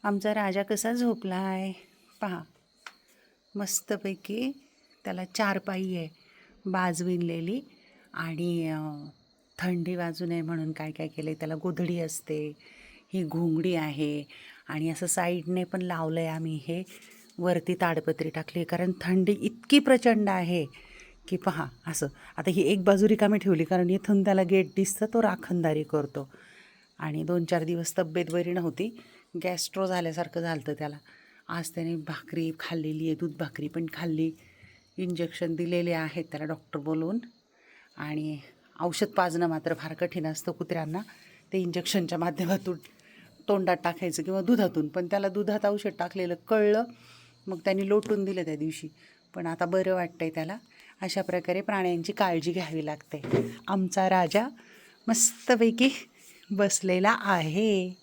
आमचा राजा कसा झोपला आहे पहा. मस्तपैकी त्याला चारपाई आहे बाज विणलेली आणि थंडी वाजू नये म्हणून काय काय केलं आहे, त्याला गोधडी असते, ही घोंगडी आहे आणि असं साईडने पण लावलं आहे आम्ही. हे वरती ताडपत्री टाकली कारण थंडी इतकी प्रचंड आहे की पहा असं. आता ही एक बाजू रिकामी ठेवली कारण इथून त्याला गेट दिसतं, तो राखणदारी करतो. आणि 2-4 दिवस तब्येत बरी नव्हती, गॅस्ट्रो झाल्यासारखं झालं होतं त्याला. आज त्याने भाकरी खाल्लेली आहे, दूध भाकरी पण खाल्ली, इंजेक्शन दिलेले आहेत त्याला डॉक्टर बोलवून. आणि औषध पाजणं मात्र फार कठीण असतं कुत्र्यांना. ते इंजेक्शनच्या माध्यमातून तोंडात टाकायचं किंवा दुधातून, पण त्याला दुधात औषध टाकलेलं कळलं, मग त्यांनी लोटून दिलं त्या दिवशी. पण आता बरं वाटतंय त्याला. अशा प्रकारे प्राण्यांची काळजी घ्यावी लागते. आमचा राजा मस्तपैकी बसलेला आहे.